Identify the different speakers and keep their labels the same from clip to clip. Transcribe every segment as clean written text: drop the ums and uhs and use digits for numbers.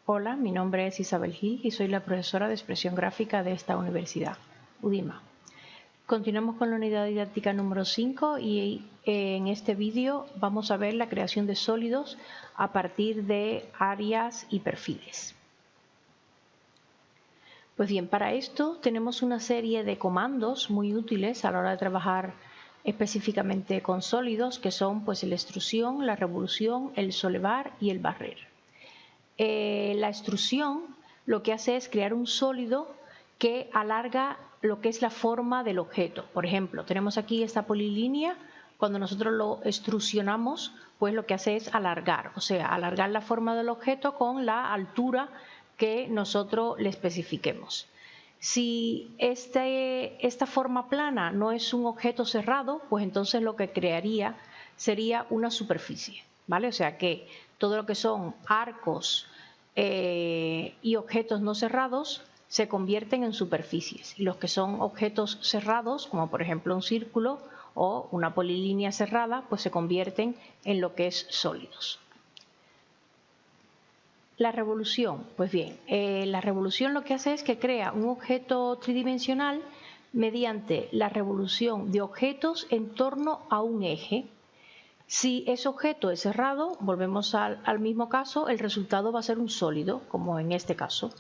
Speaker 1: Hola, mi nombre es Isabel Gil y soy la profesora de expresión gráfica de esta universidad, UDIMA. Continuamos con la unidad didáctica número 5 y en este vídeo vamos a ver la creación de sólidos a partir de áreas y perfiles. Pues bien, para esto tenemos una serie de comandos muy útiles a la hora de trabajar específicamente con sólidos, que son pues la extrusión, la revolución, el solevar y el barrer. La extrusión lo que hace es crear un sólido que alarga lo que es la forma del objeto. Por ejemplo, tenemos aquí esta polilínea. Cuando nosotros lo extrusionamos, pues lo que hace es alargar, o sea, alargar la forma del objeto con la altura que nosotros le especifiquemos. Si esta forma plana no es un objeto cerrado, pues entonces lo que crearía sería una superficie, ¿vale? O sea que todo lo que son arcos y objetos no cerrados se convierten en superficies, y los que son objetos cerrados, como por ejemplo un círculo o una polilínea cerrada, pues se convierten en lo que es sólidos. La revolución, pues bien, la revolución lo que hace es que crea un objeto tridimensional mediante la revolución de objetos en torno a un eje. Si ese objeto es cerrado, volvemos al mismo caso, el resultado va a ser un sólido, como en este caso.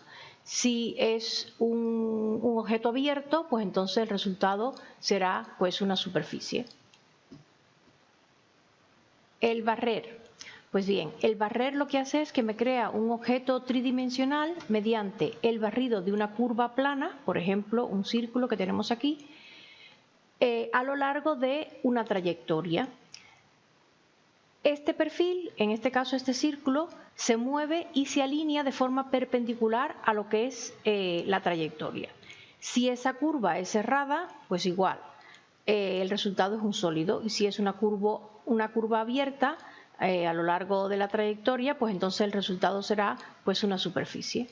Speaker 1: Si es un objeto abierto, pues entonces el resultado será pues una superficie. El barrer. Pues bien, el barrer lo que hace es que me crea un objeto tridimensional mediante el barrido de una curva plana, por ejemplo, un círculo que tenemos aquí, a lo largo de una trayectoria. Este perfil, en este caso este círculo, se mueve y se alinea de forma perpendicular a lo que es la trayectoria. Si esa curva es cerrada, pues igual, el resultado es un sólido, y si es una curva abierta a lo largo de la trayectoria, pues entonces el resultado será pues una superficie.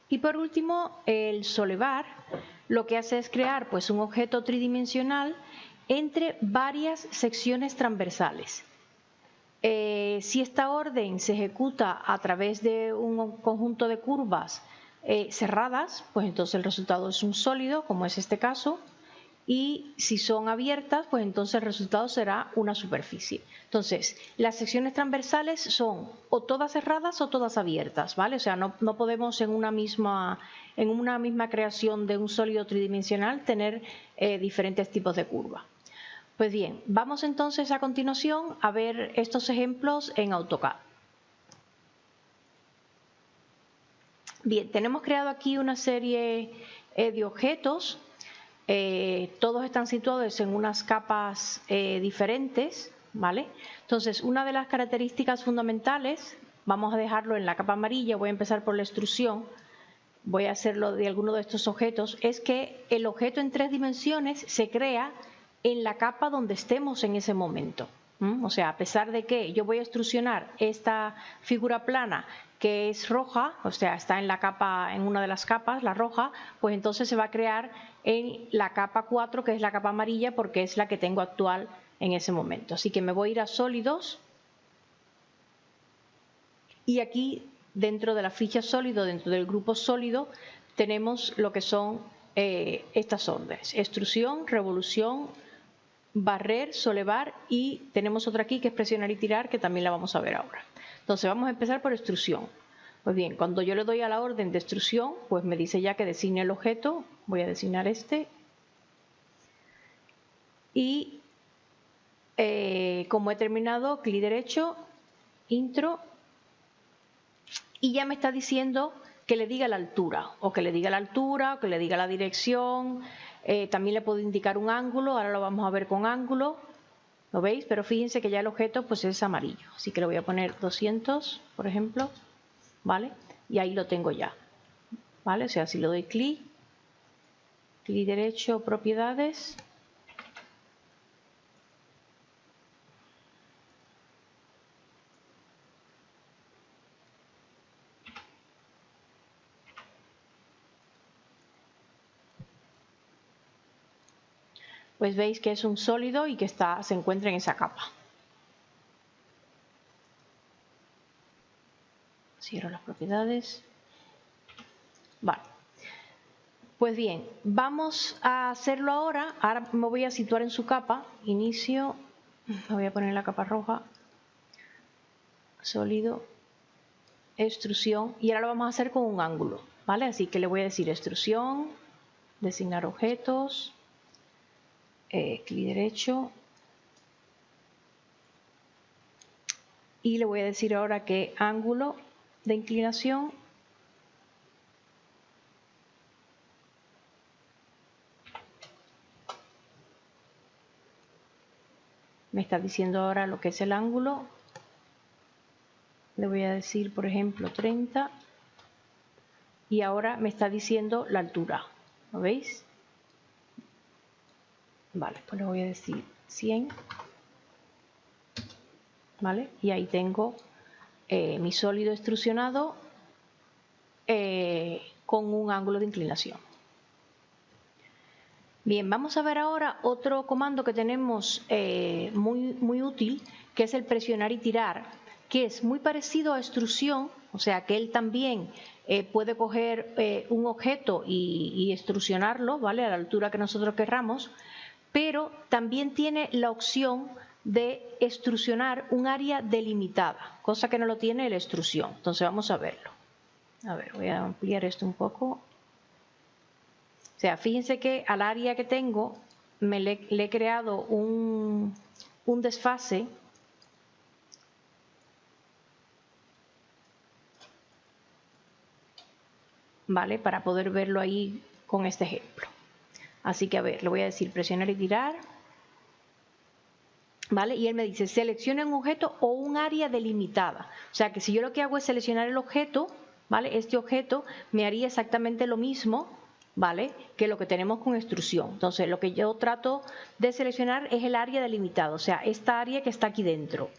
Speaker 1: Y por último, el solevar lo que hace es crear pues un objeto tridimensional entre varias secciones transversales. Si esta orden se ejecuta a través de un conjunto de curvas cerradas, pues entonces el resultado es un sólido, como es este caso, y si son abiertas, pues entonces el resultado será una superficie. Entonces, las secciones transversales son o todas cerradas o todas abiertas, ¿vale? O sea, no podemos en una misma creación de un sólido tridimensional tener diferentes tipos de curvas. Pues bien, vamos entonces a continuación a ver estos ejemplos en AutoCAD. Bien, tenemos creado aquí una serie de objetos. Todos están situados en unas capas diferentes, ¿vale? Entonces, una de las características fundamentales, vamos a dejarlo en la capa amarilla, voy a empezar por la extrusión, voy a hacerlo de alguno de estos objetos, es que el objeto en 3 dimensiones se crea en la capa donde estemos en ese momento. O sea, a pesar de que yo voy a extrusionar esta figura plana que es roja, o sea, está en la capa, en una de las capas, la roja, pues entonces se va a crear en la capa 4, que es la capa amarilla, porque es la que tengo actual en ese momento. Así que me voy a ir a sólidos, y aquí dentro de la ficha sólido, dentro del grupo sólido, tenemos lo que son estas órdenes: extrusión, revolución, barrer, solevar, y tenemos otra aquí que es presionar y tirar, que también la vamos a ver ahora. Entonces vamos a empezar por extrusión. Pues bien, cuando yo le doy a la orden de extrusión, pues me dice ya que designe el objeto. Voy a designar este. Y como he terminado, clic derecho, intro, y ya me está diciendo que le diga la altura, o que le diga la altura, o que le diga la dirección. También le puedo indicar un ángulo, ahora lo vamos a ver con ángulo. ¿Lo veis? Pero fíjense que ya el objeto pues es amarillo, así que le voy a poner 200, por ejemplo, ¿vale? Y ahí lo tengo ya, ¿vale? O sea, si le doy clic derecho, propiedades, pues veis que es un sólido y que se encuentra en esa capa. Cierro las propiedades. Vale. Pues bien, vamos a hacerlo ahora. Ahora me voy a situar en su capa. Inicio. Me voy a poner la capa roja. Sólido. Extrusión. Y ahora lo vamos a hacer con un ángulo. ¿Vale? Así que le voy a decir extrusión. Designar objetos. Clic derecho. Y le voy a decir ahora que ángulo de inclinación me está diciendo ahora lo que es el ángulo. Le voy a decir, por ejemplo, 30. Y ahora me está diciendo la altura. ¿Lo veis? Vale, pues le voy a decir 100. ¿Vale? Y ahí tengo mi sólido extrusionado con un ángulo de inclinación. Bien, vamos a ver ahora otro comando que tenemos muy útil, que es el presionar y tirar, que es muy parecido a extrusión, o sea que él también puede coger un objeto y extrusionarlo, ¿vale? A la altura que nosotros querramos, pero también tiene la opción de extrusionar un área delimitada, cosa que no lo tiene la extrusión. Entonces vamos a verlo. A ver, voy a ampliar esto un poco. O sea, fíjense que al área que tengo le he creado un desfase. ¿Vale? Para poder verlo ahí con este ejemplo. Así que a ver, le voy a decir presionar y tirar. ¿Vale? Y él me dice, selecciona un objeto o un área delimitada. O sea que si yo lo que hago es seleccionar el objeto, ¿vale? Este objeto me haría exactamente lo mismo, ¿vale? Que lo que tenemos con extrusión. Entonces lo que yo trato de seleccionar es el área delimitada, o sea, esta área que está aquí dentro.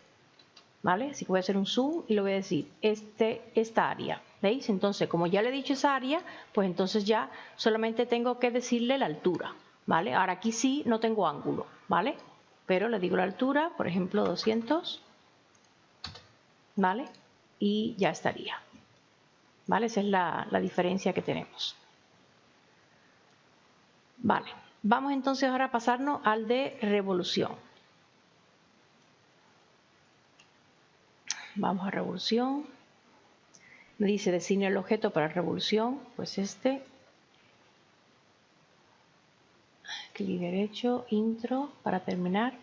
Speaker 1: ¿Vale? Así que voy a hacer un zoom y le voy a decir esta área. ¿Veis? Entonces, como ya le he dicho esa área, pues entonces ya solamente tengo que decirle la altura. ¿Vale? Ahora aquí sí no tengo ángulo. ¿Vale? Pero le digo la altura, por ejemplo 200. ¿Vale? Y ya estaría. ¿Vale? Esa es la diferencia que tenemos. Vale. Vamos entonces ahora a pasarnos al de revolución. Vamos a revolución. Me dice designe el objeto para revolución, pues este. Clic derecho, intro, para terminar.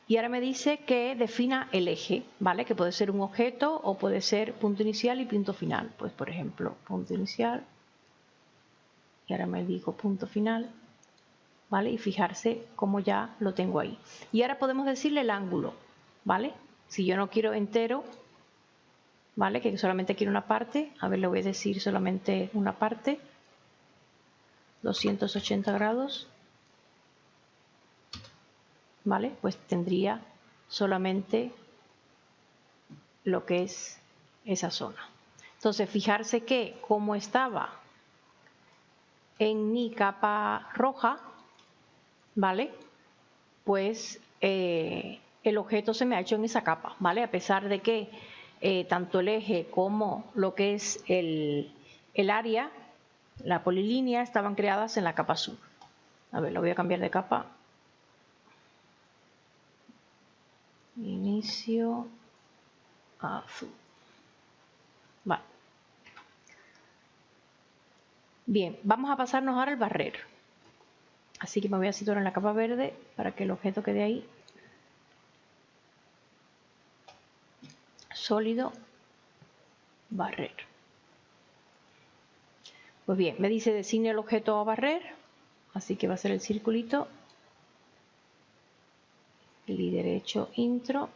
Speaker 1: Y ahora me dice que defina el eje, ¿vale? Que puede ser un objeto o puede ser punto inicial y punto final. Pues por ejemplo, punto inicial. Y ahora me digo punto final, ¿vale? Y fijarse cómo ya lo tengo ahí. Y ahora podemos decirle el ángulo, ¿vale? Si yo no quiero entero, ¿vale? Que solamente quiero una parte. A ver, le voy a decir solamente una parte. 280 grados. ¿Vale? Pues tendría solamente lo que es esa zona. Entonces, fijarse que como estaba en mi capa roja, ¿vale? Pues el objeto se me ha hecho en esa capa, ¿vale? A pesar de que tanto el eje como lo que es el área, la polilínea, estaban creadas en la capa azul. A ver, lo voy a cambiar de capa. Inicio azul. Vale. Bien, vamos a pasarnos ahora al barrer. Así que me voy a situar en la capa verde para que el objeto quede ahí. Sólido, barrer. Pues bien, me dice designe el objeto a barrer, así que va a ser el circulito. Clic derecho, intro.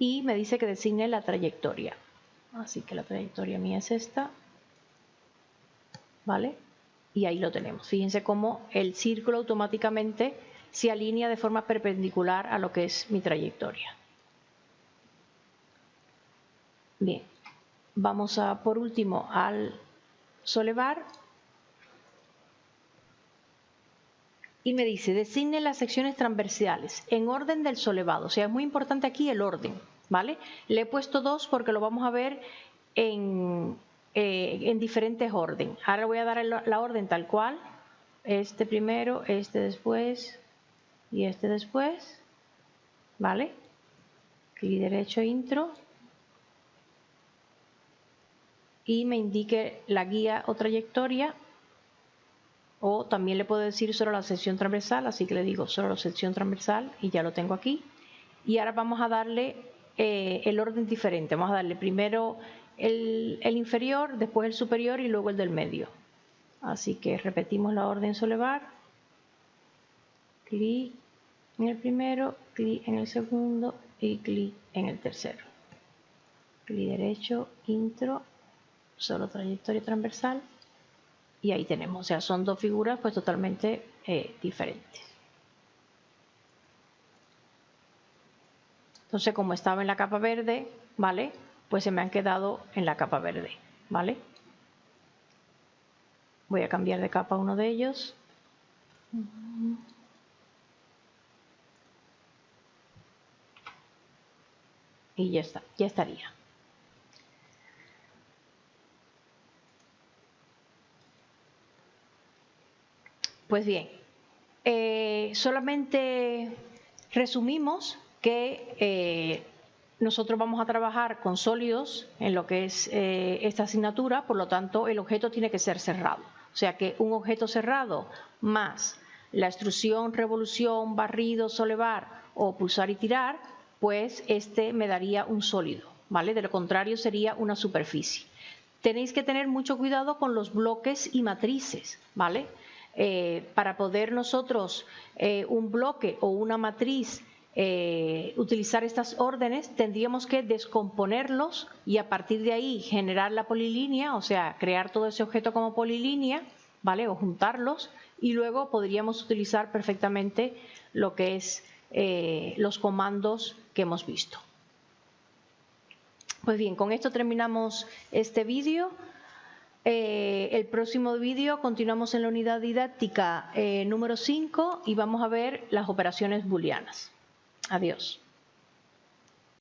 Speaker 1: Y me dice que designe la trayectoria. Así que la trayectoria mía es esta. ¿Vale? Y ahí lo tenemos. Fíjense cómo el círculo automáticamente se alinea de forma perpendicular a lo que es mi trayectoria. Bien, vamos a por último al solevar. Y me dice, designe las secciones transversales en orden del solevado. O sea, es muy importante aquí el orden, ¿vale? Le he puesto 2 porque lo vamos a ver en en diferentes orden. Ahora voy a dar la orden tal cual, este primero, este después y este después, ¿vale? Clic derecho, intro, y me indique la guía o trayectoria, o también le puedo decir solo la sección transversal, así que le digo solo la sección transversal y ya lo tengo aquí. Y ahora vamos a darle el orden diferente, vamos a darle primero el inferior, después el superior y luego el del medio. Así que repetimos la orden Solevar, clic en el primero, clic en el segundo y clic en el tercero. Clic derecho, intro, solo trayectoria transversal, y ahí tenemos, o sea, son dos figuras pues totalmente diferentes. Entonces, como estaba en la capa verde, ¿vale? Pues se me han quedado en la capa verde, ¿vale? Voy a cambiar de capa uno de ellos. Y ya está, ya estaría. Pues bien, solamente resumimos que nosotros vamos a trabajar con sólidos en lo que es esta asignatura, por lo tanto el objeto tiene que ser cerrado. O sea que un objeto cerrado más la extrusión, revolución, barrido, solevar o pulsar y tirar, pues este me daría un sólido, ¿vale? De lo contrario sería una superficie. Tenéis que tener mucho cuidado con los bloques y matrices, ¿vale? Para poder nosotros un bloque o una matriz utilizar estas órdenes, tendríamos que descomponerlos y a partir de ahí generar la polilínea, o sea, crear todo ese objeto como polilínea, ¿vale? O juntarlos, y luego podríamos utilizar perfectamente lo que es los comandos que hemos visto. Pues bien, con esto terminamos este vídeo. El próximo vídeo continuamos en la unidad didáctica número 5 y vamos a ver las operaciones booleanas. Adiós.